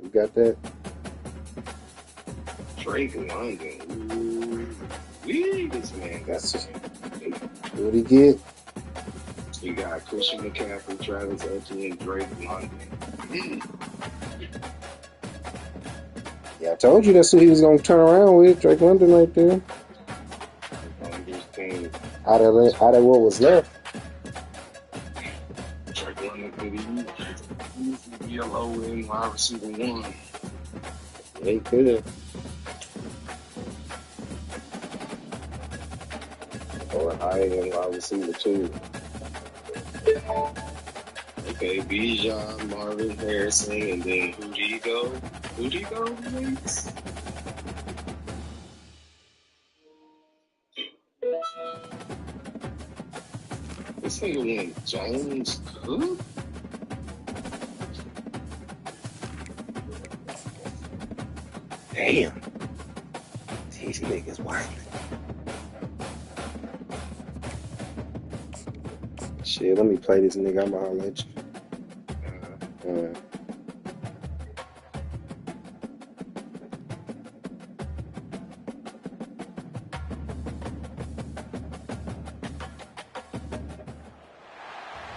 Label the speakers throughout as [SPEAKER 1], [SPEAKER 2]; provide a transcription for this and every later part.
[SPEAKER 1] You got that?
[SPEAKER 2] Drake London. Ooh. Wee, this man got
[SPEAKER 1] What'd he get?
[SPEAKER 2] You got Christian McCaffrey, Travis Etienne, Drake London.
[SPEAKER 1] Yeah, I told you that's who he was gonna turn around with. Drake London right there. Out of what was left.
[SPEAKER 2] Drake London could be a low end wide receiver one.
[SPEAKER 1] Yeah, he could have. Or a high end wide receiver too.
[SPEAKER 2] Okay, Bijan, Marvin Harrison, and then who do you go? Who do you go next? This nigga went James Cook?
[SPEAKER 1] Damn. These niggas wild. Shit, let me play this nigga. I'ma holler at you.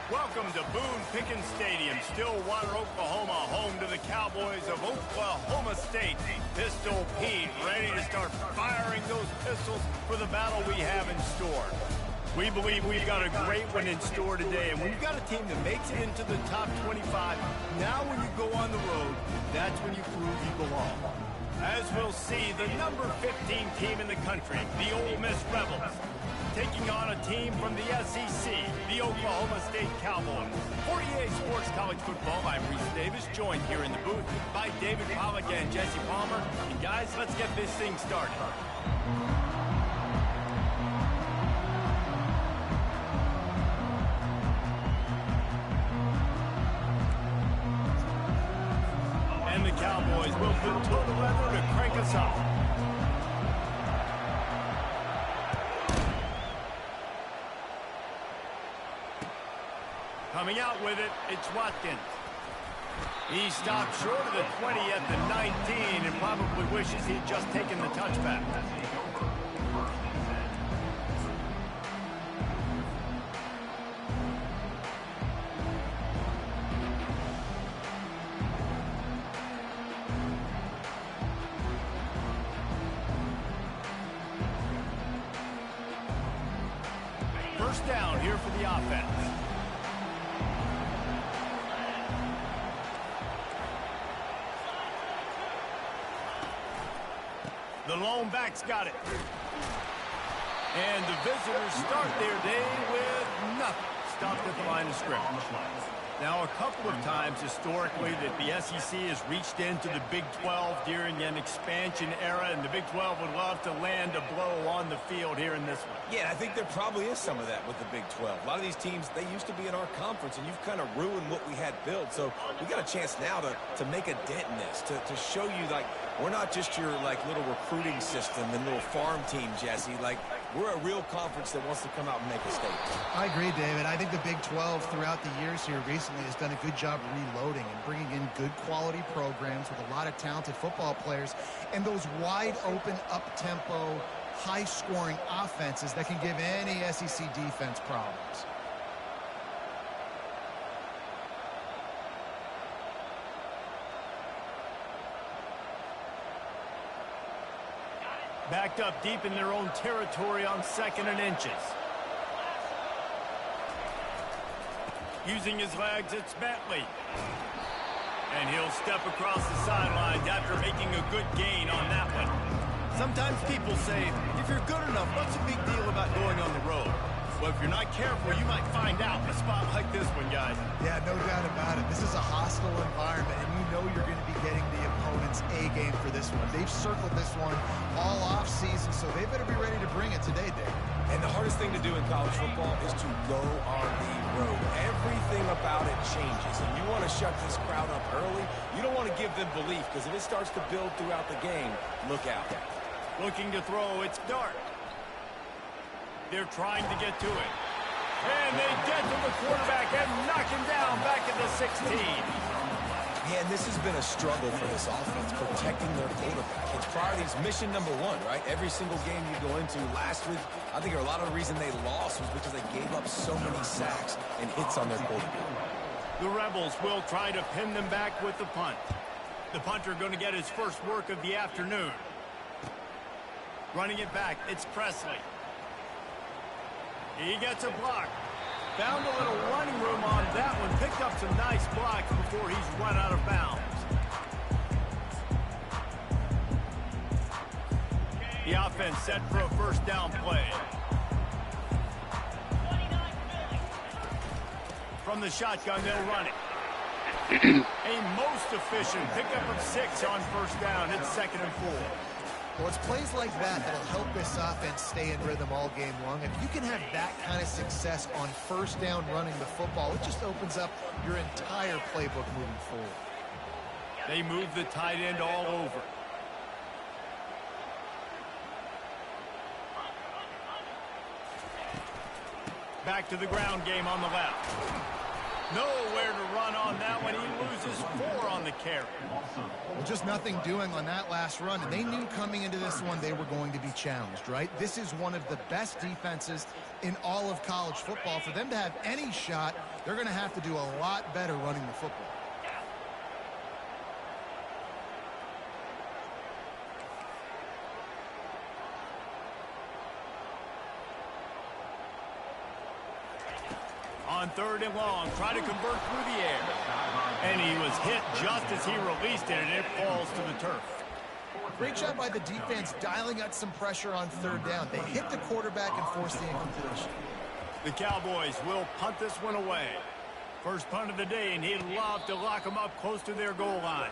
[SPEAKER 3] Welcome to Boone Pickens Stadium, Stillwater, Oklahoma, home to the Cowboys of Oklahoma State. Pistol Pete ready to start firing those pistols for the battle we have in store. We believe we've got a great one in store today, and we've got a team that makes it into the top 25. Now when you go on the road, that's when you prove you belong. As we'll see, the number 15 team in the country, the Ole Miss Rebels, taking on a team from the SEC, the Oklahoma State Cowboys. 48 Sports College Football, I'm Reese Davis, joined here in the booth by David Pollack and Jesse Palmer. And guys, let's get this thing started. And the Cowboys will put total leather to crank us up. Coming out with it, it's Watkins. He stopped short of the 20 at the 19 and probably wishes he'd just taken the touchback. First down here for the offense. The lone back's got it. And the visitors start their day with nothing. Stopped at the line of scrimmage. Now, a couple of times historically that the SEC has reached into the Big 12 during an expansion era, and the Big 12 would love to land a blow on the field here in this one.
[SPEAKER 4] Yeah, I think there probably is some of that with the Big 12. A lot of these teams, they used to be in our conference, and you've kind of ruined what we had built. So we got a chance now to make a dent in this, to show you, like, we're not just your, like, little recruiting system and little farm team, Jesse. Like, we're a real conference that wants to come out and make a statement.
[SPEAKER 5] I agree, David. I think the Big 12 throughout the years here recently has done a good job reloading and bringing in good quality programs with a lot of talented football players and those wide open, up-tempo, high-scoring offenses that can give any SEC defense problems.
[SPEAKER 3] Backed up deep in their own territory on 2nd and inches. Using his legs, it's Bentley. And he'll step across the sidelines after making a good gain on that one. Sometimes people say, if you're good enough, what's the big deal about going on the road? Well, if you're not careful, you might find out in a spot like this one, guys.
[SPEAKER 5] Yeah, no doubt about it. This is a hostile environment, and you know you're going to be getting the opponent's A game for this one. They've circled this one all off season, so they better be ready to bring it today, Dave.
[SPEAKER 4] And the hardest thing to do in college football is to go on the road. Everything about it changes, and you want to shut this crowd up early. You don't want to give them belief, because if it starts to build throughout the game, look out.
[SPEAKER 3] Looking to throw, it's Dart. They're trying to get to it. And they get to the quarterback and knock him down back at the 16.
[SPEAKER 4] Yeah, Yeah, and this has been a struggle for this offense, protecting their quarterback. It's priorities, mission number one, right? Every single game you go into last week, I think a lot of the reason they lost was because they gave up so many sacks and hits on their quarterback.
[SPEAKER 3] The Rebels will try to pin them back with the punt. The punter going to get his first work of the afternoon. Running it back, it's Presley. He gets a block. Found a little running room on that one. Picked up some nice blocks before he's run out of bounds. The offense set for a first down play. From the shotgun, they'll run it. A most efficient pickup of 6 on first down. It's 2nd and 4.
[SPEAKER 5] Well, it's plays like that that'll help this offense stay in rhythm all game long. If you can have that kind of success on first down running the football, it just opens up your entire playbook moving forward.
[SPEAKER 3] They move the tight end all over. Back to the ground game on the left. Nowhere to run on that one. He loses 4 on the carry.
[SPEAKER 5] Well, just nothing doing on that last run, and they knew coming into this one they were going to be challenged, right? This is one of the best defenses in all of college football. For them to have any shot, they're going to have to do a lot better running the football.
[SPEAKER 3] On 3rd and long, try to convert through the air. And he was hit just as he released it, and it falls to the turf.
[SPEAKER 5] Great job by the defense dialing out some pressure on 3rd down. They hit the quarterback and forced the incompletion.
[SPEAKER 3] The Cowboys will punt this one away. First punt of the day, and he'd love to lock them up close to their goal line.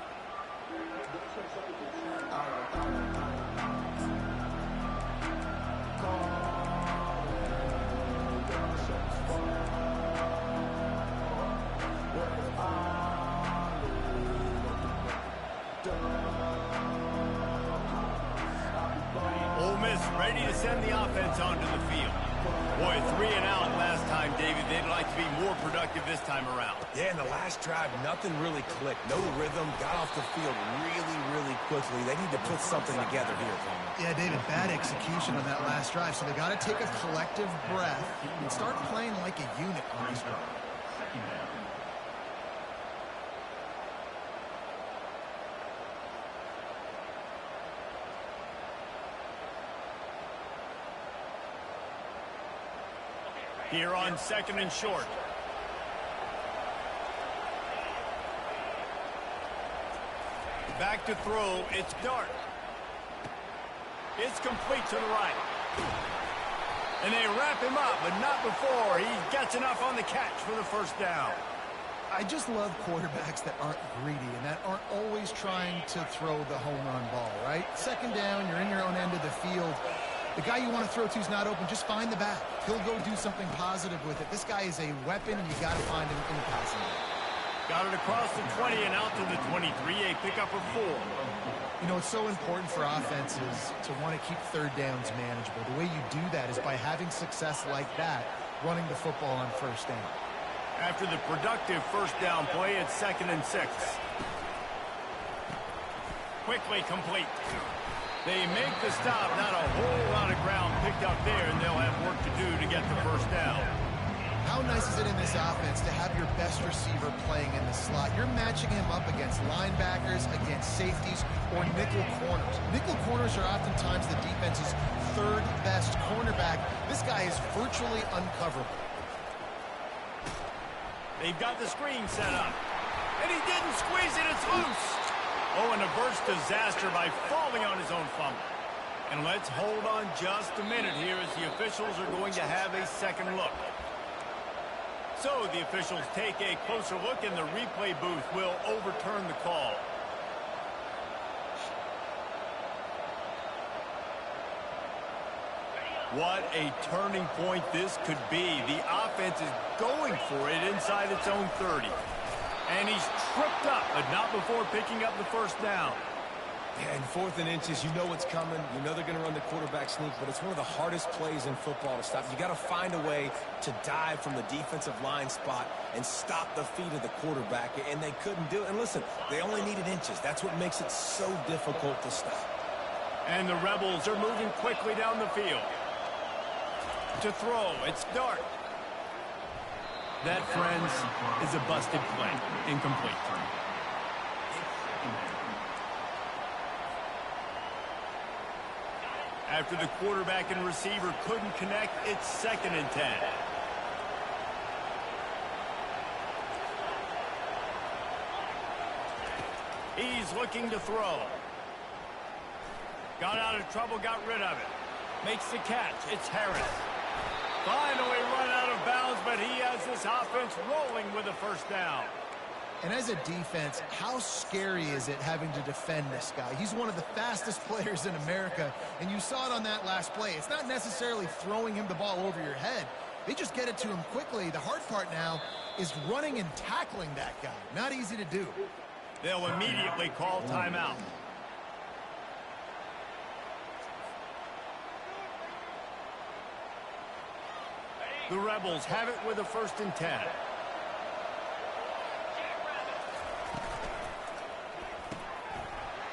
[SPEAKER 3] Ole Miss ready to send the offense onto the field. Boy, 3 and out last time, David. They'd like to be more productive this time around.
[SPEAKER 4] Yeah, in the last drive, nothing really clicked. No rhythm, got off the field really quickly. They need to put something together here.
[SPEAKER 5] Yeah, David, bad execution on that last drive, so they got to take a collective breath and start playing like a unit on this one.
[SPEAKER 3] Here on 2nd and short. Back to throw. It's Dart. It's complete to the right. And they wrap him up, but not before he gets enough on the catch for the first down.
[SPEAKER 5] I just love quarterbacks that aren't greedy and that aren't always trying to throw the home run ball, right? 2nd down, you're in your own end of the field. The guy you want to throw to is not open. Just find the back. He'll go do something positive with it. This guy is a weapon, and you got to find him in the passing game.
[SPEAKER 3] Got it across the 20 and out to the 23. A pickup of 4.
[SPEAKER 5] You know, it's so important for offenses to want to keep 3rd downs manageable. The way you do that is by having success like that, running the football on first down.
[SPEAKER 3] After the productive first down play, it's 2nd and 6. Quickly complete. They make the stop. Not a whole lot of ground picked up there, and they'll have work to do to get the first down.
[SPEAKER 5] How nice is it in this offense to have your best receiver playing in the slot? You're matching him up against linebackers, against safeties, or nickel corners. Nickel corners are oftentimes the defense's 3rd best cornerback. This guy is virtually uncoverable.
[SPEAKER 3] They've got the screen set up. And he didn't squeeze it. It's loose. Oh, and a burst disaster by falling on his own fumble. And let's hold on just a minute here as the officials are going to have a second look. So the officials take a closer look, and the replay booth will overturn the call. What a turning point this could be. The offense is going for it inside its own 30. And he's tripped up, but not before picking up the first down.
[SPEAKER 4] And 4th and inches, you know what's coming. You know they're going to run the quarterback sneak, but it's one of the hardest plays in football to stop. You got to find a way to dive from the defensive line spot and stop the feet of the quarterback, and they couldn't do it. And listen, they only needed inches. That's what makes it so difficult to stop.
[SPEAKER 3] And the Rebels are moving quickly down the field. To throw, it's Dart. That, friends, is a busted play. Incomplete. After the quarterback and receiver couldn't connect, it's 2nd and 10. He's looking to throw. Got out of trouble, got rid of it. Makes the catch. It's Harris. Finally run out of bounds, but he has this offense rolling with a first down.
[SPEAKER 5] And as a defense, how scary is it having to defend this guy? He's one of the fastest players in America, and you saw it on that last play. It's not necessarily throwing him the ball over your head. They just get it to him quickly. The hard part now is running and tackling that guy. Not easy to do.
[SPEAKER 3] They'll immediately call timeout. The Rebels have it with a 1st and 10.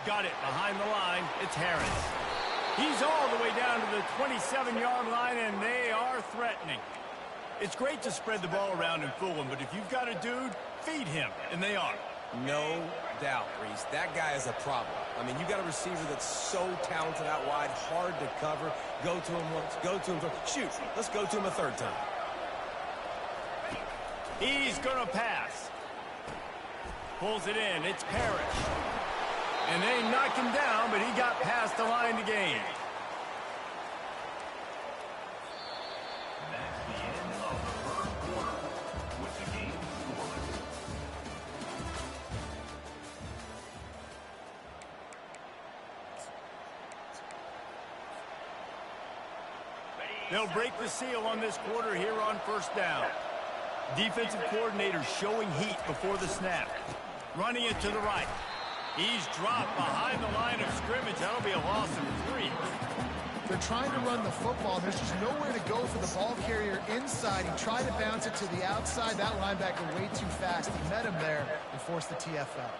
[SPEAKER 3] Got it behind the line. It's Harris. He's all the way down to the 27-yard line, and they are threatening. It's great to spread the ball around and fool him, but if you've got a dude, feed him, and they are.
[SPEAKER 4] No doubt, Reese. That guy is a problem. I mean, you got a receiver that's so talented out wide, hard to cover. Go to him once, go to him twice. Shoot, let's go to him a 3rd time.
[SPEAKER 3] He's going to pass. Pulls it in. It's Parrish. And they knock him down, but he got past the line to gain. They'll break the seal on this quarter here on 1st down. Defensive coordinator showing heat before the snap. Running it to the right. He's dropped behind the line of scrimmage. That'll be a loss of 3.
[SPEAKER 5] They're trying to run the football. There's just nowhere to go for the ball carrier inside. He tried to bounce it to the outside. That linebacker way too fast. He met him there and forced the TFL.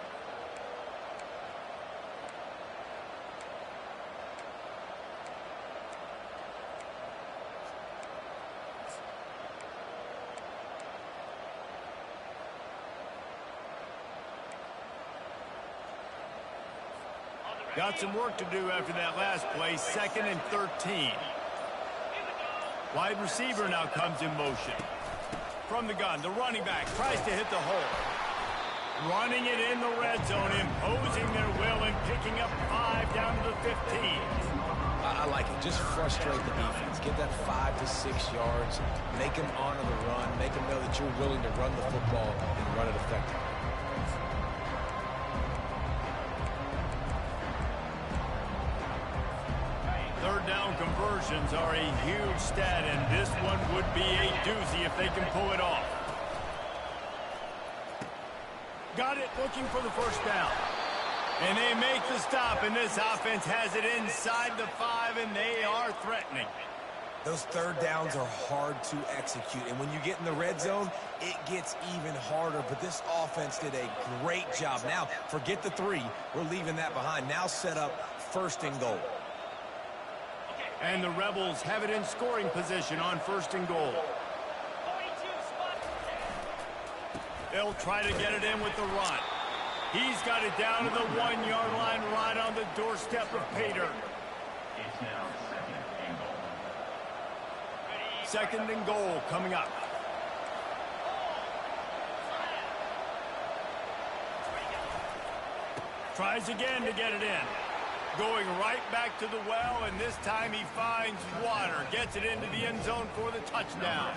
[SPEAKER 3] Got some work to do after that last play. 2nd and 13. Wide receiver now comes in motion. From the gun, the running back tries to hit the hole. Running it in the red zone, imposing their will and picking up 5 down to the 15.
[SPEAKER 4] I like it. Just frustrate the defense. Get that 5 to 6 yards. Make them honor the run. Make them know that you're willing to run the football and run it effectively.
[SPEAKER 3] Third down conversions are a huge stat, and this one would be a doozy if they can pull it off. Got it, looking for the 1st down. And they make the stop, and this offense has it inside the 5, and they are threatening.
[SPEAKER 4] Those 3rd downs are hard to execute, and when you get in the red zone, it gets even harder. But this offense did a great job. Now, forget the 3. We're leaving that behind. Now set up 1st and goal.
[SPEAKER 3] And the Rebels have it in scoring position on 1st and goal. They'll try to get it in with the run. He's got it down to the 1-yard line right on the doorstep of Pater.
[SPEAKER 6] It's now 2nd and goal.
[SPEAKER 3] 2nd and goal coming up. Tries again to get it in. Going right back to the well, and this time he finds water. Gets it into the end zone for the touchdown.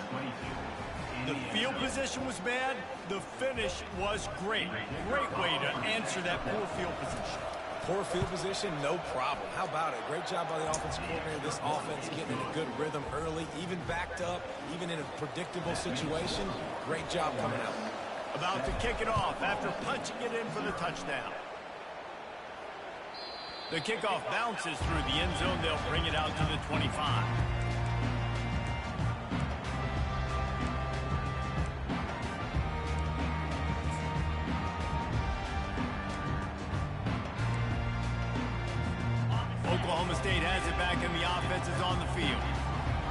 [SPEAKER 3] The field position was bad. The finish was great. Great way to answer that poor field position.
[SPEAKER 4] Poor field position, no problem. How about it? Great job by the offensive coordinator. This offense getting in a good rhythm early, even backed up, even in a predictable situation. Great job coming out.
[SPEAKER 3] About to kick it off after punching it in for the touchdown. The kickoff bounces through the end zone. They'll bring it out to the 25. Oklahoma State has it back and the offense is on the field.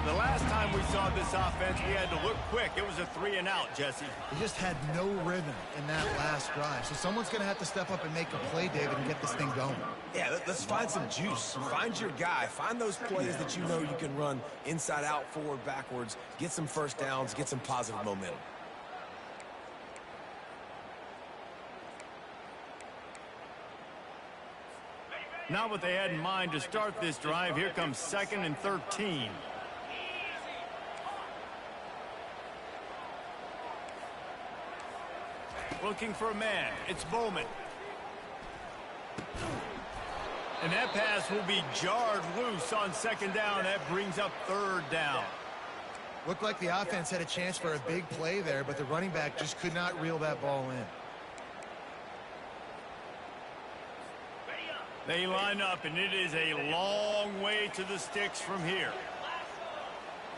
[SPEAKER 3] The last time we saw this offense, we had to look quick. It was a 3-and-out, Jesse.
[SPEAKER 5] They just had no rhythm in that last drive. So someone's going to have to step up and make a play, David, and get this thing going.
[SPEAKER 4] Yeah, let's find some juice. Find your guy. Find those plays that you know you can run inside out, forward, backwards. Get some first downs. Get some positive momentum.
[SPEAKER 3] Not what they had in mind to start this drive. Here comes 2nd and 13. Looking for a man. It's Bowman. And that pass will be jarred loose on 2nd down. That brings up 3rd down.
[SPEAKER 5] Looked like the offense had a chance for a big play there, but the running back just could not reel that ball in.
[SPEAKER 3] They line up, and it is a long way to the sticks from here.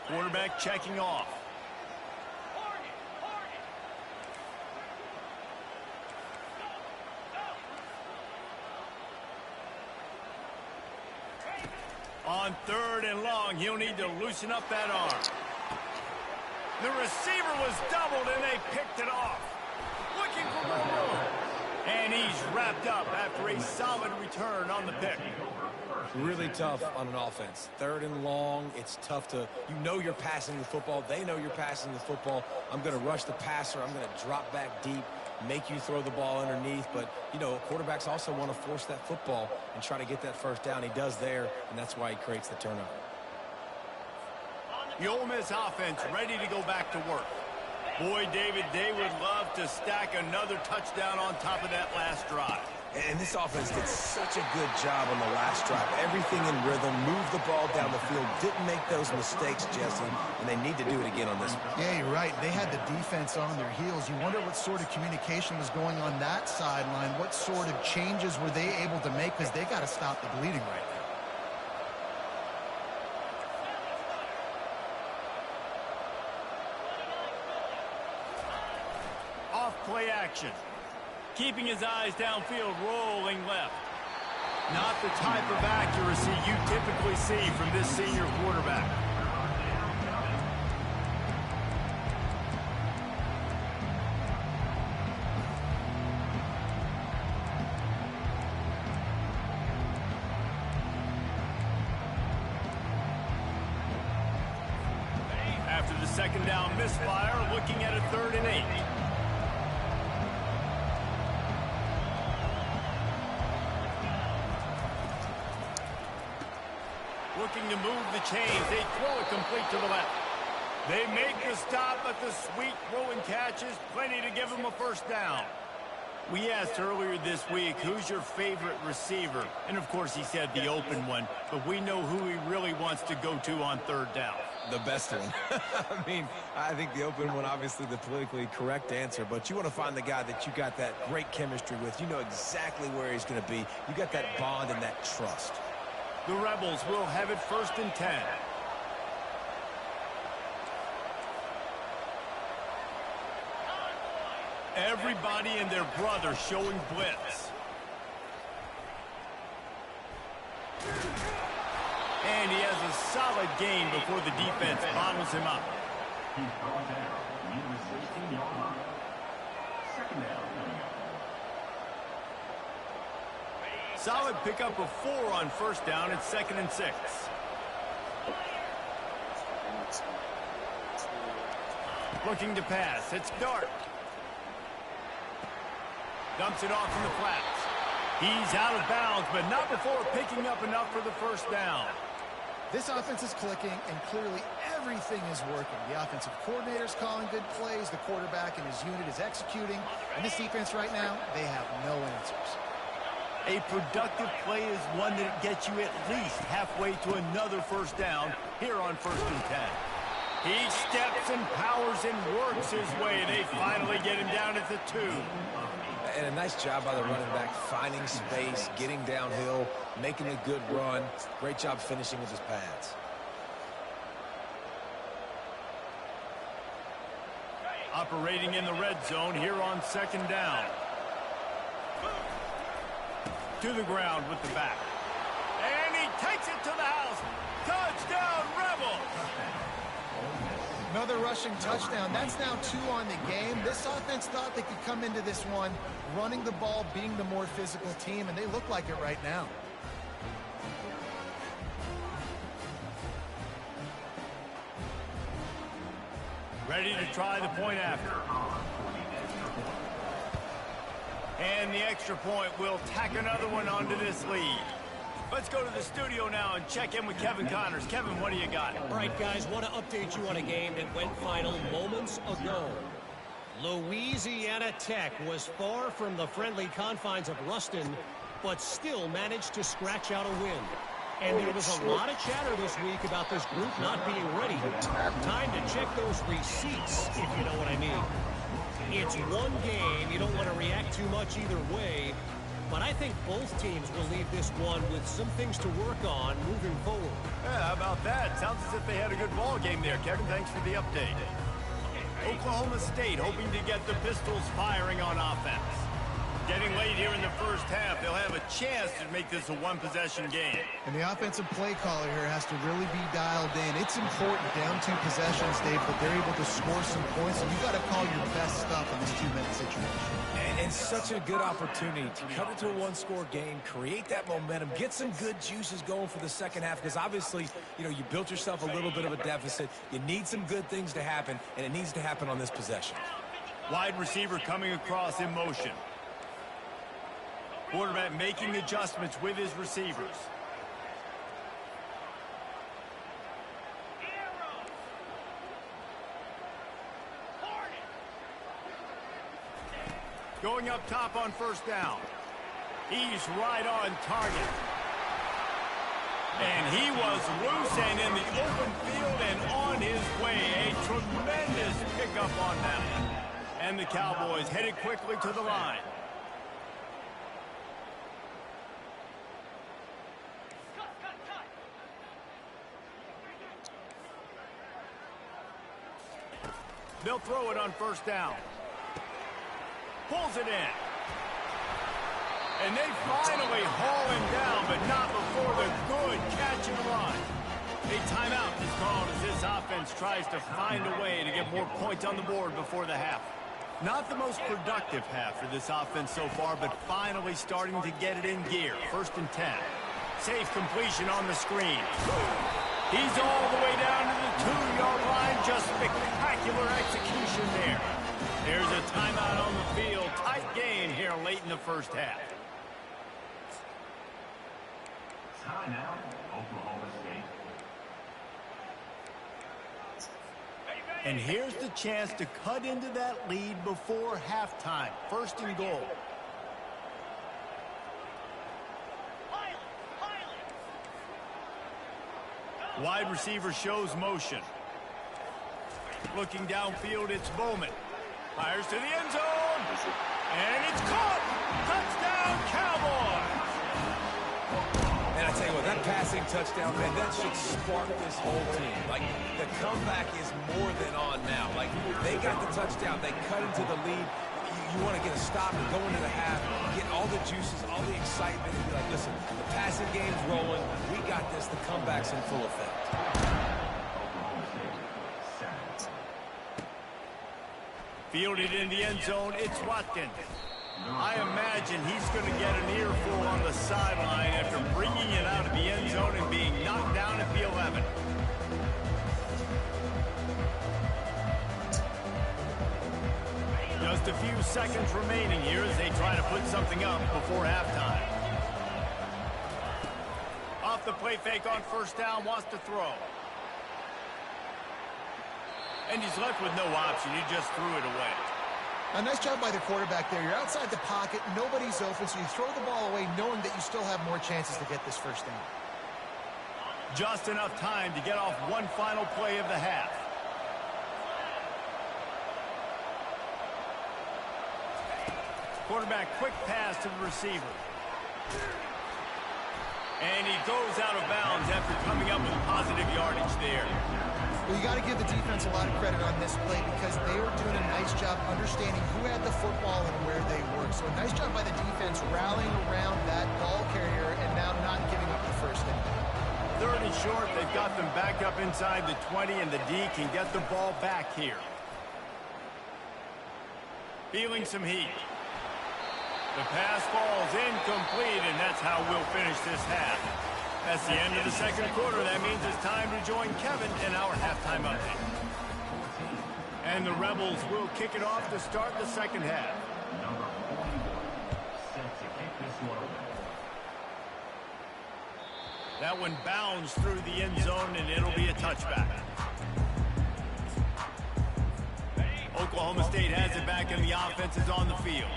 [SPEAKER 3] Quarterback checking off. On 3rd and long, he'll need to loosen up that arm. The receiver was doubled, and they picked it off. Looking for more. And he's wrapped up after a solid return on the pick.
[SPEAKER 4] Really tough on an offense. 3rd and long, it's tough to, you know you're passing the football. They know you're passing the football. I'm going to rush the passer. I'm going to drop back deep, make you throw the ball underneath. But, you know, quarterbacks also want to force that football and try to get that first down. He does there, and that's why he creates the turnover.
[SPEAKER 3] The Ole Miss offense ready to go back to work. Boy, David, they would love to stack another touchdown on top of that last drive.
[SPEAKER 4] And this offense did such a good job on the last drive. Everything in rhythm, moved the ball down the field, didn't make those mistakes, Jesse, and they need to do it again on this one.
[SPEAKER 5] Yeah, you're right. They had the defense on their heels. You wonder what sort of communication was going on that sideline. What sort of changes were they able to make, because they got to stop the bleeding right now.
[SPEAKER 3] Play action. Keeping his eyes downfield, rolling left. Not the type of accuracy you typically see from this senior quarterback. After the 2nd down misfire, looking at a 3rd and 8. Looking to move the chains. They throw it complete to the left. They make the stop, but the sweet throw and catch is plenty to give them a first down. We asked earlier this week, who's your favorite receiver? And, of course, he said the open one, but we know who he really wants to go to on 3rd down.
[SPEAKER 4] The best one. I mean, I think the open one, obviously the politically correct answer, but you want to find the guy that you got that great chemistry with. You know exactly where he's going to be. You got that bond and that trust.
[SPEAKER 3] The Rebels will have it 1st and 10. Everybody and their brother showing blitz. And he has a solid gain before the defense bottles him up.
[SPEAKER 6] He's brought down near the 16-yard line. 2nd down.
[SPEAKER 3] Solid pickup of 4 on 1st down. It's 2nd and 6. Looking to pass. It's Dart. Dumps it off in the flats. He's out of bounds, but not before picking up enough for the first down.
[SPEAKER 5] This offense is clicking, and clearly everything is working. The offensive coordinator's calling good plays. The quarterback and his unit is executing. And this defense right now, they have no answers.
[SPEAKER 3] A productive play is one that gets you at least halfway to another first down here on 1st and 10. He steps and powers and works his way. They finally get him down at the 2.
[SPEAKER 4] And a nice job by the running back, finding space, getting downhill, making a good run. Great job finishing with his pads.
[SPEAKER 3] Operating in the red zone here on second down. To the ground with the back. And he takes it to the house. Touchdown, Rebels!
[SPEAKER 5] Another rushing touchdown. That's now 2 on the game. This offense thought they could come into this one running the ball, being the more physical team, and they look like it right now.
[SPEAKER 3] Ready to try the point after. And the extra point will tack another one onto this lead. Let's go to the studio now and check in with Kevin Connors. Kevin, what do you got?
[SPEAKER 7] All right, guys, want to update you on a game that went final moments ago. Louisiana Tech was far from the friendly confines of Ruston, but still managed to scratch out a win. And there was a lot of chatter this week about this group not being ready. Time to check those receipts, if you know what I mean. It's one game. You don't want to react too much either way. But I think both teams will leave this one with some things to work on moving forward.
[SPEAKER 3] Yeah, how about that? Sounds as if they had a good ball game there, Kevin. Thanks for the update. Oklahoma State hoping to get the Pistols firing on offense. Getting late here in the first half, they'll have a chance to make this a one-possession game.
[SPEAKER 5] And the offensive play caller here has to really be dialed in. It's important down 2 possessions, Dave, but they're able to score some points, and you've got to call your best stuff in this 2-minute situation.
[SPEAKER 4] And such a good opportunity to cut it to a 1-score game, create that momentum, get some good juices going for the second half, because obviously, you know, you built yourself a little bit of a deficit. You need some good things to happen, and it needs to happen on this possession.
[SPEAKER 3] Wide receiver coming across in motion. Quarterback making adjustments with his receivers. Going up top on first down. He's right on target. And he was loose and in the open field and on his way. A tremendous pickup on that. And the Cowboys headed quickly to the line. They'll throw it on first down. Pulls it in. And they finally haul him down, but not before the good catch and run. A timeout is called as this offense tries to find a way to get more points on the board before the half. Not the most productive half for this offense so far, but finally starting to get it in gear. 1st and 10. Safe completion on the screen. He's all the way down to the 2-yard line. Just spectacular execution there. There's a timeout on the field. Tight game here late in the first half.
[SPEAKER 6] Timeout, Oklahoma State.
[SPEAKER 3] And here's the chance to cut into that lead before halftime. 1st and goal. Wide receiver shows motion. Looking downfield, it's Bowman. Fires to the end zone. And it's caught. Touchdown, Cowboys.
[SPEAKER 4] And I tell you what, that passing touchdown, man, that should spark this whole team. Like, the comeback is more than on now. Like, they got the touchdown. They cut into the lead. You want to get a stop and go into the half, get all the juices, all the excitement, and be like, listen, the passing game's rolling. We got this. The comeback's in full effect.
[SPEAKER 3] Fielded in the end zone, it's Watkins. I imagine he's going to get an earful on the sideline after bringing it out of the end zone and being knocked down at the 11. Just a few seconds remaining here as they try to put something up before halftime. Off the play fake on first down, wants to throw. And he's left with no option. He just threw it away.
[SPEAKER 5] A nice job by the quarterback there. You're outside the pocket, nobody's open, so you throw the ball away knowing that you still have more chances to get this first down.
[SPEAKER 3] Just enough time to get off one final play of the half. Quarterback quick pass to the receiver. And he goes out of bounds after coming up with positive yardage there.
[SPEAKER 5] Well, you got to give the defense a lot of credit on this play because they were doing a nice job understanding who had the football and where they were. So a nice job by the defense rallying around that ball carrier and now not giving up the first down.
[SPEAKER 3] 3rd and short, they've got them back up inside the 20, and the D can get the ball back here. Feeling some heat. The pass falls incomplete, and that's how we'll finish this half. That's the end of the 2nd quarter. That means it's time to join Kevin in our halftime update. And the Rebels will kick it off to start the 2nd half.
[SPEAKER 6] Number 41, set to kick this one away.
[SPEAKER 3] That one bounds through the end zone, and it'll be a touchback. Oklahoma State has it back, and the offense is on the field.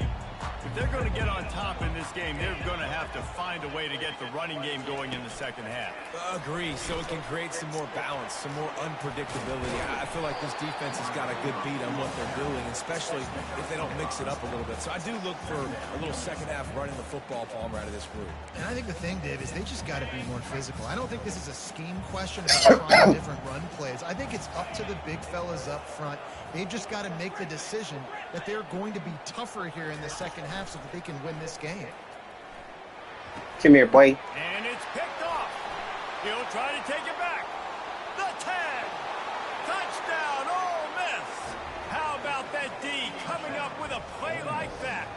[SPEAKER 3] If they're going to get on top in this game, they're going to have to find a way to get the running game going in the 2nd half.
[SPEAKER 4] Agree, so it can create some more balance, some more unpredictability. I feel like this defense has got a good beat on what they're doing, especially if they don't mix it up a little bit. So I do look for a little 2nd half running the football Palmer out of this group.
[SPEAKER 5] And I think the thing, Dave, is they just got to be more physical. I don't think this is a scheme question about trying different run plays. I think it's up to the big fellas up front. They've just got to make the decision that they're going to be tougher here in the 2nd half so that they can win this game.
[SPEAKER 1] Come here, boy.
[SPEAKER 3] And it's picked off. He'll try to take it back. The tag. Touchdown, Ole Miss. How about that D coming up with a play like that?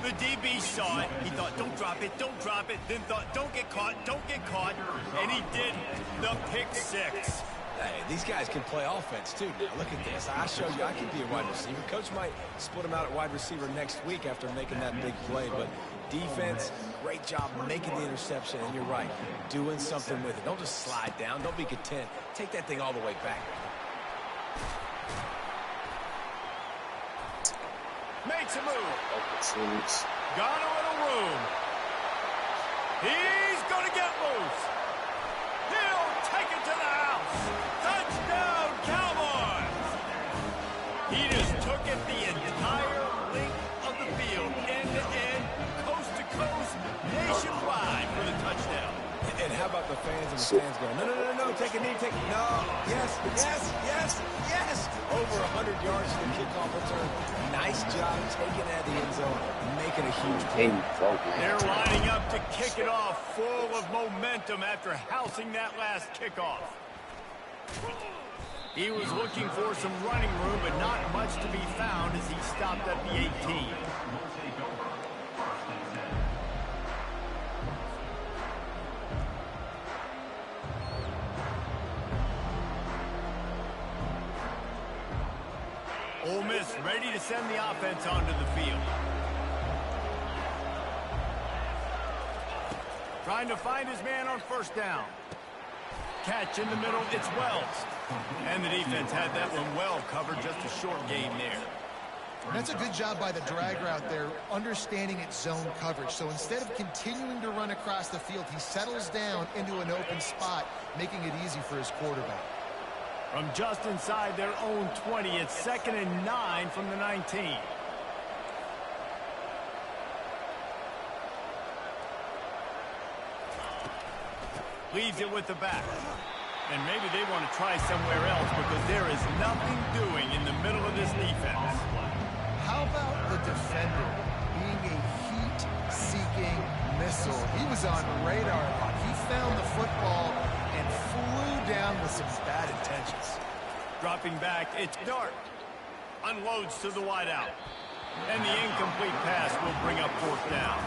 [SPEAKER 3] The DB saw it. He thought, don't drop it, don't drop it. Then thought, don't get caught, don't get caught. And he did the pick 6.
[SPEAKER 4] Hey, these guys can play offense, too. Now, look at this. I showed you I can be a wide receiver. Coach might split him out at wide receiver next week after making that big play. But defense, great job making the interception. And you're right, doing something with it. Don't just slide down. Don't be content. Take that thing all the way back.
[SPEAKER 3] Makes a move. Got a little room. He's going to get loose. He'll take it to the house. Touchdown, Cowboys. He just took it the entire length of the field, end to end, coast to coast, nationwide for the touchdown.
[SPEAKER 4] And how about the fans and the stands going, no, no, no, no, take a knee, take it. No, yes, yes, yes, yes. Over 100 yards to the kickoff return. Nice job taking that end zone and making a huge play.
[SPEAKER 3] They're lining up to kick it off, full of momentum after housing that last kickoff. He was looking for some running room, but not much to be found as he stopped at the 18. Ole Miss ready to send the offense onto the field. Trying to find his man on 1st down. Catch in the middle, it's Wells. And the defense had that one well covered, just a short gain there.
[SPEAKER 5] That's a good job by the drag route there, understanding its zone coverage. So instead of continuing to run across the field, he settles down into an open spot, making it easy for his quarterback.
[SPEAKER 3] From just inside their own 20, it's 2nd and 9 from the 19. Leaves it with the back. And maybe they want to try somewhere else because there is nothing doing in the middle of this defense.
[SPEAKER 5] How about the defender being a heat-seeking missile? He was on radar lock. He found the football and flew down with some bad intentions.
[SPEAKER 3] Dropping back, it's Dart. Unloads to the wideout. And the incomplete pass will bring up 4th down.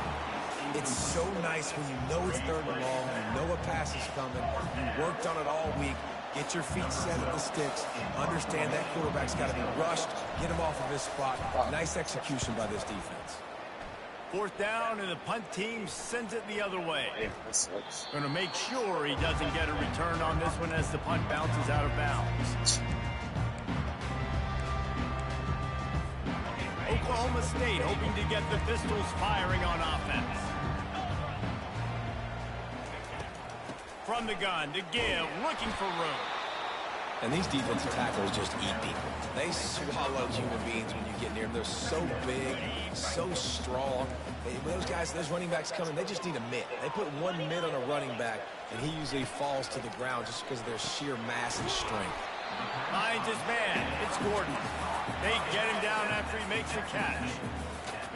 [SPEAKER 4] It's so nice when you know it's 3rd and long, you know a pass is coming, you worked on it all week, get your feet set at the sticks, understand that quarterback's got to be rushed, get him off of his spot. Nice execution by this defense.
[SPEAKER 3] 4th down, and the punt team sends it the other way. Going to make sure he doesn't get a return on this one as the punt bounces out of bounds. Oklahoma State hoping to get the Pistols firing on offense. From the gun to Gill, looking for room.
[SPEAKER 4] And these defensive tackles just eat people. They swallow human beings when you get near them. They're so big, so strong. Those guys, those running backs coming, they just need a mitt. They put one mitt on a running back, and he usually falls to the ground just because of their sheer mass and strength.
[SPEAKER 3] Finds his man. It's Gordon. They get him down after he makes the catch.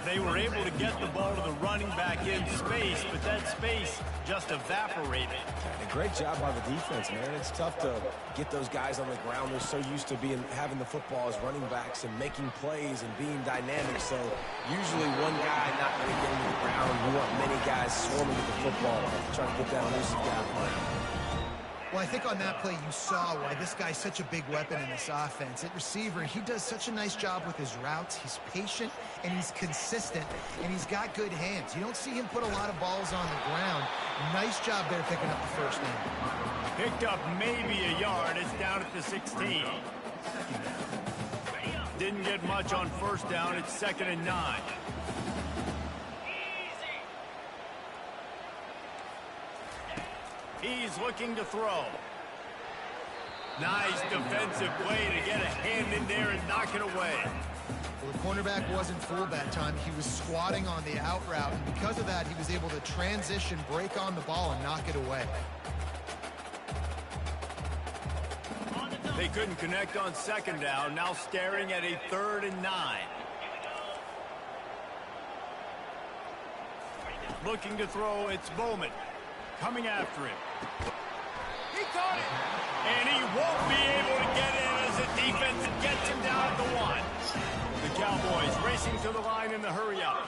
[SPEAKER 3] They were able to get the ball to the running back in space, but that space just evaporated.
[SPEAKER 4] And a great job by the defense, man. It's tough to get those guys on the ground. They're so used to having the football as running backs and making plays and being dynamic. So usually one guy not going to get into the ground. You want many guys swarming with the football, trying to get that elusive guy on the ground.
[SPEAKER 5] Well, I think on that play you saw why this guy's such a big weapon in this offense. At receiver, he does such a nice job with his routes. He's patient, and he's consistent, and he's got good hands. You don't see him put a lot of balls on the ground. Nice job there picking up the first down.
[SPEAKER 3] Picked up maybe a yard. It's down at the 16. Didn't get much on first down. It's 2nd and 9. He's looking to throw. Nice defensive play to get a hand in there and knock it away.
[SPEAKER 5] Well, the cornerback wasn't fooled that time. He was squatting on the out route, and because of that, he was able to transition, break on the ball, and knock it away.
[SPEAKER 3] They couldn't connect on 2nd down. Now staring at a 3rd and 9. Looking to throw, it's Bowman. Coming after him. He caught it. And he won't be able to get in as the defense gets him down at the 1. The Cowboys racing to the line in the hurry-up.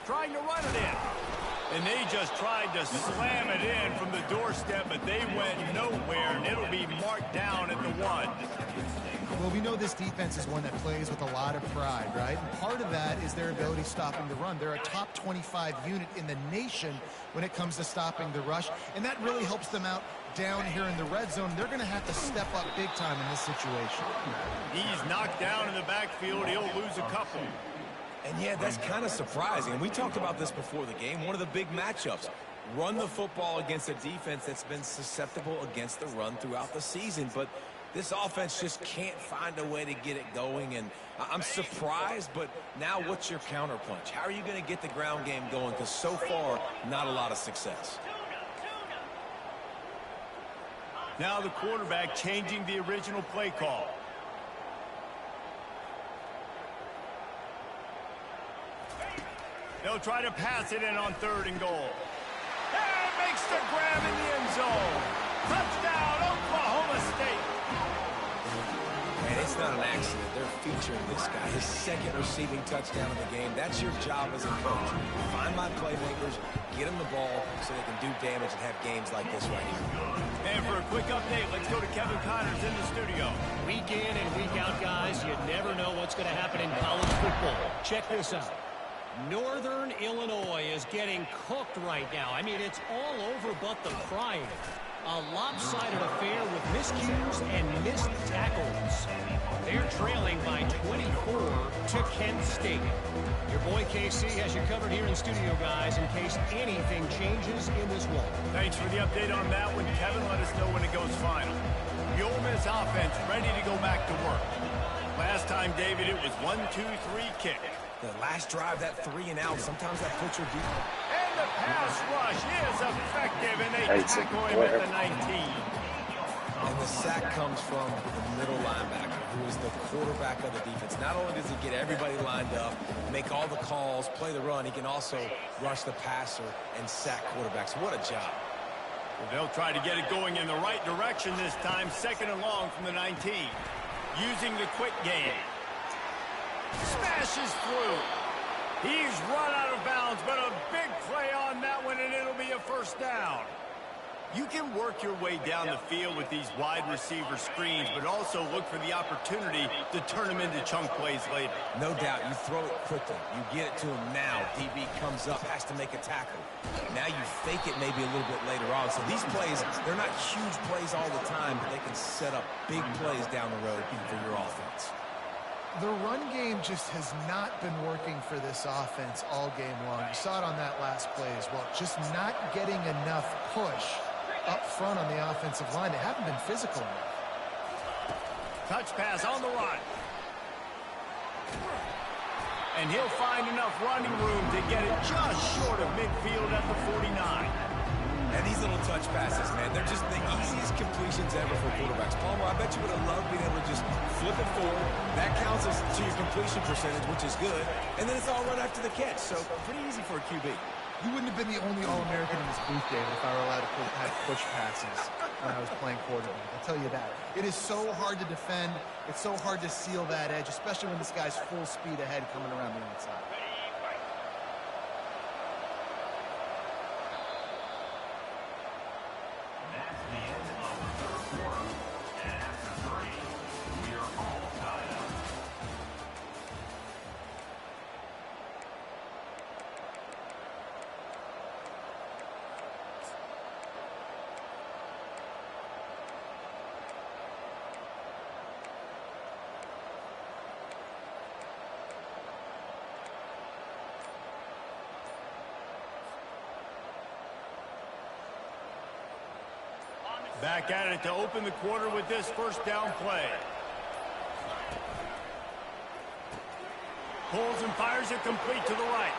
[SPEAKER 3] Trying to run it in. And they just tried to slam it in from the doorstep, but they went nowhere, and it'll be marked down at the 1.
[SPEAKER 5] Well, we know this defense is one that plays with a lot of pride, right? And part of that is their ability stopping the run. They're a top 25 unit in the nation when it comes to stopping the rush, and that really helps them out down here in the red zone. They're going to have to step up big time in this situation.
[SPEAKER 3] He's knocked down in the backfield. He'll lose a couple.
[SPEAKER 4] And yeah, that's kind of surprising. We talked about this before the game. One of the big matchups. Run the football against a defense that's been susceptible against the run throughout the season, but this offense just can't find a way to get it going, and I'm surprised, but now what's your counterpunch? How are you going to get the ground game going? Because so far, not a lot of success.
[SPEAKER 3] Now the quarterback changing the original play call. They'll try to pass it in on 3rd and goal. And makes the grab in the end zone. Touchdown, Oklahoma State.
[SPEAKER 4] And it's not an accident. They're featuring this guy. His 2nd receiving touchdown of the game. That's your job as a coach. Find my playmakers, get them the ball so they can do damage and have games like this right here.
[SPEAKER 3] And for a quick update, let's go to Kevin Connors in the studio.
[SPEAKER 7] Week in and week out, guys, you never know what's going to happen in college football. Check this out. Northern Illinois is getting cooked right now. I mean, it's all over but the crying. A lopsided affair with miscues and missed tackles. They're trailing by 24 to Kent State. Your boy KC has you covered here in studio, guys, in case anything changes in this one.
[SPEAKER 3] Thanks for the update on that one, Kevin. Let us know when it goes final. The Ole Miss offense ready to go back to work. Last time, David, it was 1-2-3 kick.
[SPEAKER 4] The last drive, that 3 and out, sometimes that puts your deep.
[SPEAKER 3] And the pass rush is effective, and they tackle him at the 19.
[SPEAKER 4] And the sack comes from the middle linebacker, who is the quarterback of the defense. Not only does he get everybody lined up, make all the calls, play the run, he can also rush the passer and sack quarterbacks. What a job.
[SPEAKER 3] Well, they'll try to get it going in the right direction this time. 2nd and long from the 19. Using the quick game. Smashes through. He's run out of bounds, but a big play on that one, and it'll be a 1st down. You can work your way down the field with these wide receiver screens, but also look for the opportunity to turn them into chunk plays later.
[SPEAKER 4] No doubt. You throw it quickly. You get it to him now. DB comes up, has to make a tackle. Now you fake it maybe a little bit later on. So these plays, they're not huge plays all the time, but they can set up big plays down the road for your offense.
[SPEAKER 5] The run game just has not been working for this offense all game long. You saw it on that last play as well. Just not getting enough push up front on the offensive line. They haven't been physical enough.
[SPEAKER 3] Touch pass on the run. And he'll find enough running room to get it just short of midfield at the 49.
[SPEAKER 4] And these little touch passes, man, they're just the easiest completions ever for quarterbacks. Palmer, I bet you would have loved being able to just flip it forward. That counts as to your completion percentage, which is good. And then it's all run after the catch, so pretty easy for a QB.
[SPEAKER 5] You wouldn't have been the only All-American in this booth, David, if I were allowed to have push passes when I was playing quarterback. I'll tell you that. It is so hard to defend. It's so hard to seal that edge, especially when this guy's full speed ahead coming around the inside.
[SPEAKER 6] That's the end of the third quarter. And after 3, we are all tied up.
[SPEAKER 3] Back at it to open the quarter with this first down play. Pulls and fires it complete to the right.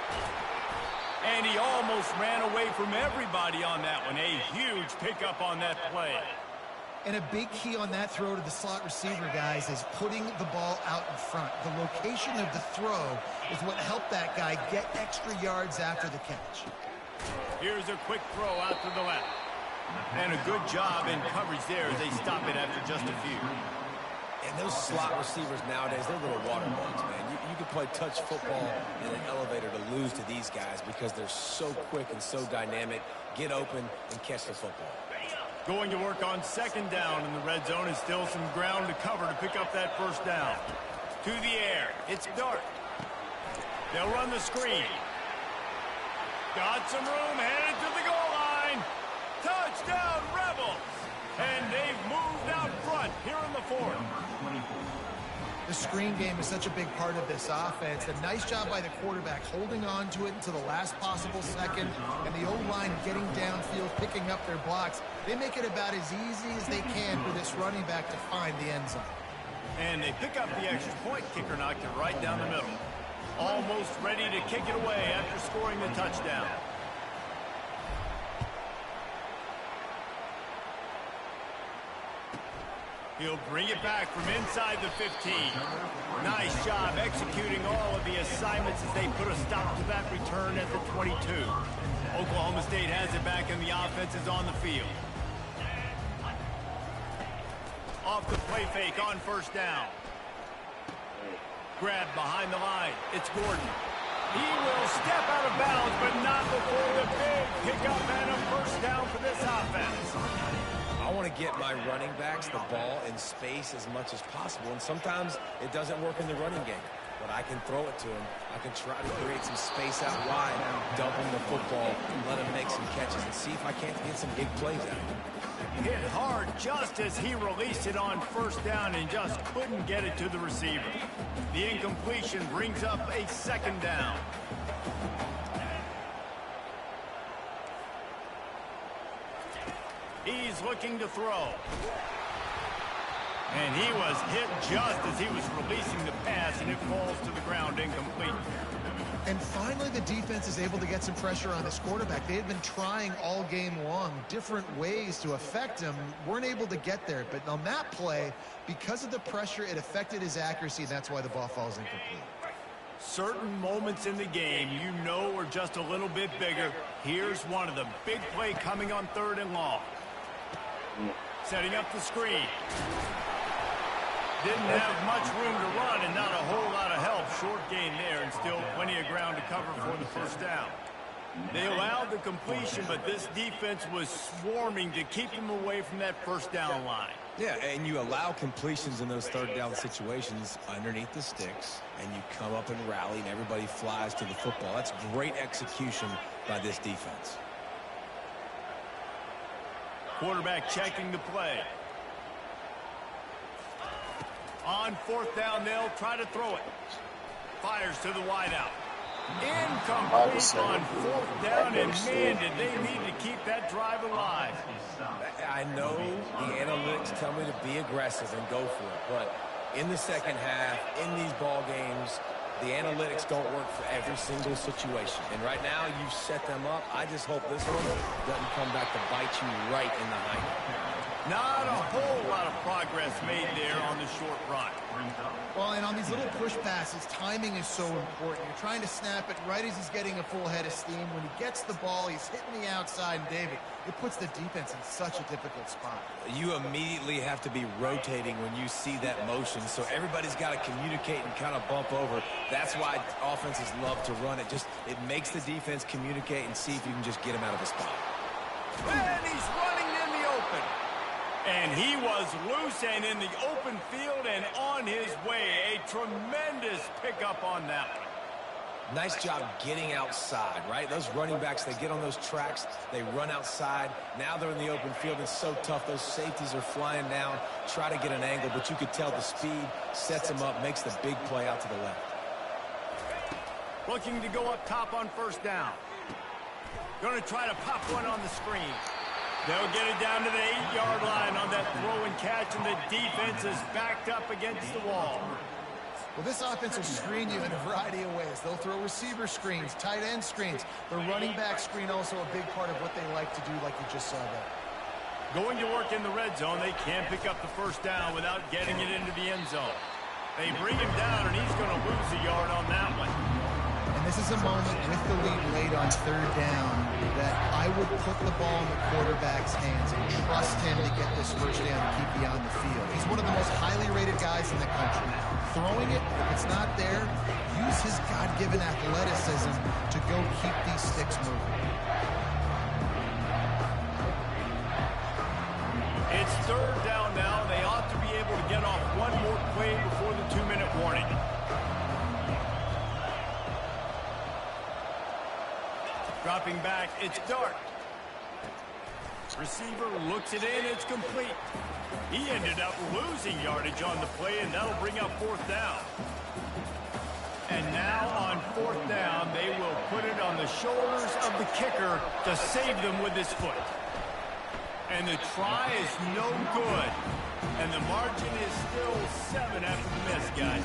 [SPEAKER 3] And he almost ran away from everybody on that one. A huge pickup on that play.
[SPEAKER 5] And a big key on that throw to the slot receiver, guys, is putting the ball out in front. The location of the throw is what helped that guy get extra yards after the catch.
[SPEAKER 3] Here's a quick throw out to the left. And a good job in coverage there as they stop it after just a few.
[SPEAKER 4] And those slot receivers nowadays, they're little water bugs, man. You can play touch football in an elevator to lose to these guys because they're so quick and so dynamic. Get open and catch the football.
[SPEAKER 3] Going to work on second down in the red zone is still some ground to cover to pick up that first down. To the air. It's Dart. They'll run the screen. Got some room, headed to the goal line. Touchdown, Rebels! And they've moved out front here in the fourth.
[SPEAKER 5] The screen game is such a big part of this offense. A nice job by the quarterback holding on to it until the last possible second, and the O-line getting downfield, picking up their blocks. They make it about as easy as they can for this running back to find the end zone.
[SPEAKER 3] And they pick up the extra point. Kicker knocked it right down the middle. Almost ready to kick it away after scoring the touchdown. He'll bring it back from inside the 15. Nice job executing all of the assignments as they put a stop to that return at the 22. Oklahoma State has it back and the offense is on the field. Off the play fake on first down. Grab behind the line. It's Gordon. He will step out of bounds, but not before the big pickup and a first down for this offense.
[SPEAKER 4] I want to get my running backs the ball in space as much as possible, and sometimes it doesn't work in the running game. But I can throw it to him. I can try to create some space out wide, dump him the football, let him make some catches, and see if I can't get some big plays out of him.
[SPEAKER 3] Hit hard just as he released it on first down and just couldn't get it to the receiver. The incompletion brings up a second down. He's looking to throw. And he was hit just as he was releasing the pass, and it falls to the ground incomplete.
[SPEAKER 5] And finally, the defense is able to get some pressure on this quarterback. They had been trying all game long different ways to affect him, weren't able to get there. But on that play, because of the pressure, it affected his accuracy, and that's why the ball falls incomplete.
[SPEAKER 3] Certain moments in the game you know are just a little bit bigger. Here's one of them. Big play coming on third and long. Setting up the screen. Didn't have much room to run and not a whole lot of help. Short gain there and still plenty of ground to cover for the first down. They allowed the completion, but this defense was swarming to keep them away from that first down line.
[SPEAKER 4] Yeah, and you allow completions in those third down situations underneath the sticks, and you come up and rally, and everybody flies to the football. That's great execution by this defense.
[SPEAKER 3] Quarterback checking the play. On fourth down, they'll try to throw it. Fires to the wideout. Incomplete on 4th down, and man, did they need to keep that drive alive.
[SPEAKER 4] I know the analytics tell me to be aggressive and go for it, but in the second half, in these ball games, the analytics don't work for every single situation. And right now, you've set them up. I just hope this one doesn't come back to bite you right in the hind.
[SPEAKER 3] Not a whole lot of progress made there on the short run.
[SPEAKER 5] Well, and on these little push passes, timing is so important. You're trying to snap it right as he's getting a full head of steam. When he gets the ball, he's hitting the outside, and David, it puts the defense in such a difficult spot.
[SPEAKER 4] You immediately have to be rotating when you see that motion, so everybody's got to communicate and kind of bump over. That's why offenses love to run it. It makes the defense communicate and see if you can just get him out of the spot.
[SPEAKER 3] And he's running in the open. And he was loose and in the open field and on his way. A tremendous pickup on that one.
[SPEAKER 4] Nice job getting outside, right? Those running backs, they get on those tracks, they run outside. Now they're in the open field. It's so tough. Those safeties are flying down, try to get an angle, but you could tell the speed sets them up, makes the big play out to the left.
[SPEAKER 3] Looking to go up top on 1st down. Going to try to pop one on the screen. They'll get it down to the 8-yard line on that throw and catch, and the defense is backed up against the wall.
[SPEAKER 5] Well, this offense will screen you in a variety of ways. They'll throw receiver screens, tight end screens. The running back screen also a big part of what they like to do, like you just saw there.
[SPEAKER 3] Going to work in the red zone, they can't pick up the 1st down without getting it into the end zone. They bring him down, and he's going to lose a yard on that one.
[SPEAKER 5] And this is a moment with the lead late on 3rd down that I would put the ball in the quarterback's hands and trust him to get this 1st down and keep you on the field. He's one of the most highly rated guys in the country. Throwing it, if it's not there, use his God-given athleticism to go keep these sticks moving.
[SPEAKER 3] It's 3rd down now. They ought to be able to get off one more play before the 2-minute warning. Dropping back, it's Dart. Receiver looks it in, it's complete. He ended up losing yardage on the play, and that'll bring up 4th down. And now on 4th down, they will put it on the shoulders of the kicker to save them with his foot. And the try is no good. And the margin is still 7 after the miss, guys.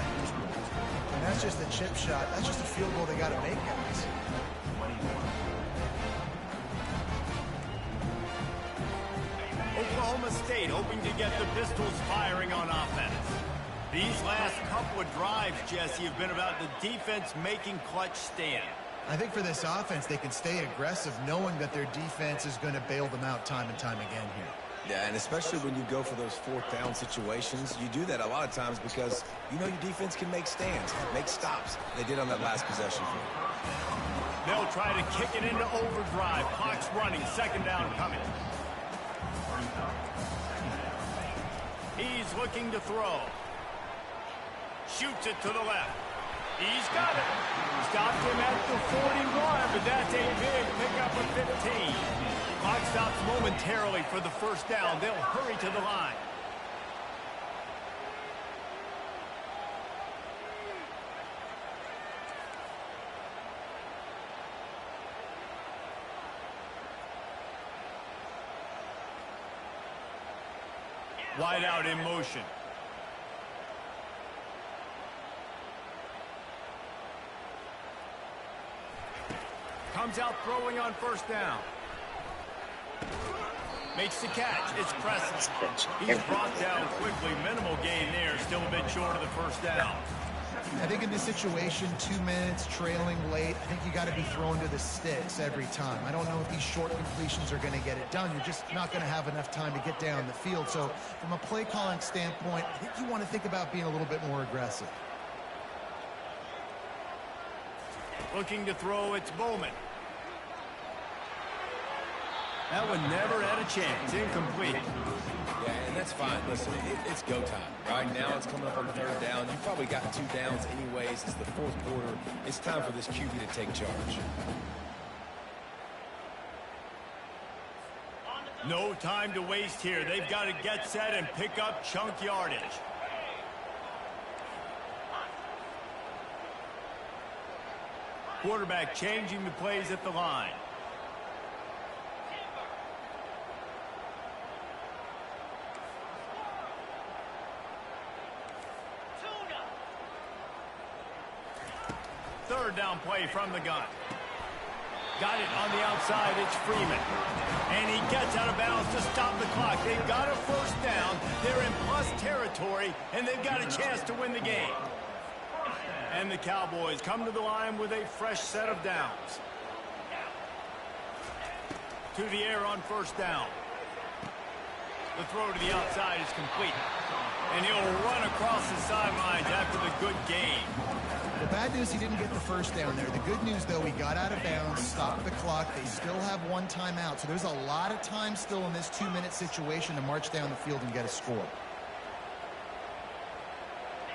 [SPEAKER 5] And that's just a chip shot. That's just a field goal they got to make, guys.
[SPEAKER 3] Oklahoma State hoping to get the Pistols firing on offense. These last couple of drives, Jesse, have been about the defense making clutch stand.
[SPEAKER 5] I think for this offense, they can stay aggressive knowing that their defense is going to bail them out time and time again here.
[SPEAKER 4] Yeah, and especially when you go for those 4th down situations, you do that a lot of times because you know your defense can make stands, make stops. They did on that last possession.
[SPEAKER 3] They'll try to kick it into overdrive. Clock's running, 2nd down coming. He's looking to throw. Shoots it to the left. He's got it. Stopped him at the 41, but that's a big pickup of 15. Clock stops momentarily for the 1st down. They'll hurry to the line. Wide out in motion. Comes out throwing on 1st down. Makes the catch. It's Preston. He's brought down quickly. Minimal gain there. Still a bit short of the 1st down.
[SPEAKER 5] I think in this situation, 2 minutes, trailing late, I think you got to be thrown to the sticks every time. I don't know if these short completions are going to get it done. You're just not going to have enough time to get down the field. So from a play calling standpoint, I think you want to think about being a little bit more aggressive.
[SPEAKER 3] Looking to throw, it's Bowman. That one never had a chance. Incomplete.
[SPEAKER 4] Yeah, and that's fine. Listen, it's go time. Right now it's coming up on 3rd down. You've probably got 2 downs anyways. It's the 4th quarter. It's time for this QB to take charge.
[SPEAKER 3] No time to waste here. They've got to get set and pick up chunk yardage. Quarterback changing the plays at the line. Third down play from the gun. Got it on the outside. It's Freeman. And he gets out of bounds to stop the clock. They've got a first down. They're in plus territory, and they've got a chance to win the game. And the Cowboys come to the line with a fresh set of downs. To the air on first down. The throw to the outside is complete. And he'll run across the sidelines after the good gain.
[SPEAKER 5] The bad news, he didn't get the first down there. The good news, though, he got out of bounds, stopped the clock. They still have one timeout. So there's a lot of time still in this 2-minute situation to march down the field and get a score.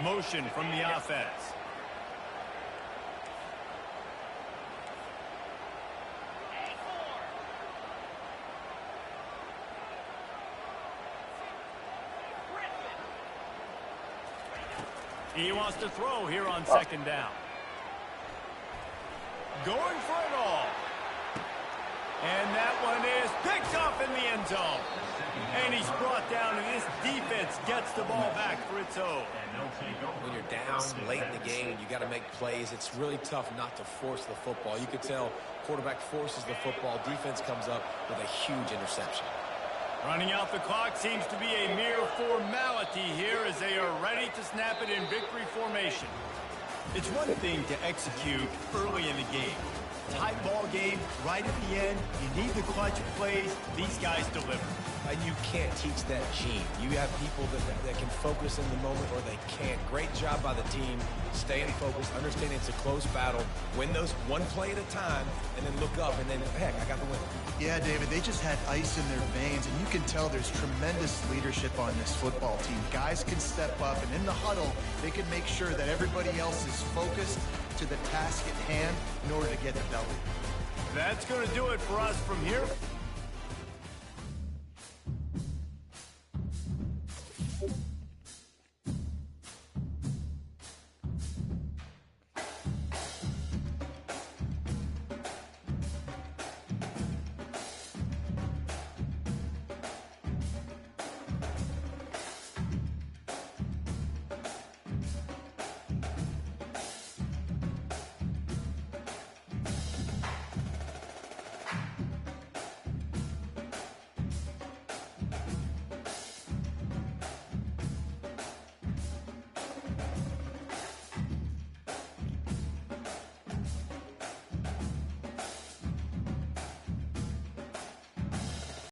[SPEAKER 3] Motion from the offense. He wants to throw here on second down. Going for it all. And that one is picked off in the end zone. And he's brought down, and this defense gets the ball back for its own.
[SPEAKER 4] When you're down late in the game and you got to make plays, it's really tough not to force the football. You could tell quarterback forces the football. Defense comes up with a huge interception.
[SPEAKER 3] Running out the clock seems to be a mere formality here as they are ready to snap it in victory formation. It's one thing to execute early in the game. Tight ball game, right at the end, you need the clutch plays. These guys deliver.
[SPEAKER 4] And you can't teach that gene. You have people that can focus in the moment or they can't. Great job by the team, staying focused, understanding it's a close battle, win those one play at a time, and then look up and then, heck, I got the win.
[SPEAKER 5] Yeah, David, they just had ice in their veins, and you can tell there's tremendous leadership on this football team. Guys can step up, and in the huddle, they can make sure that everybody else is focused to the task at hand in order to get the W.
[SPEAKER 3] That's going to do it for us from here.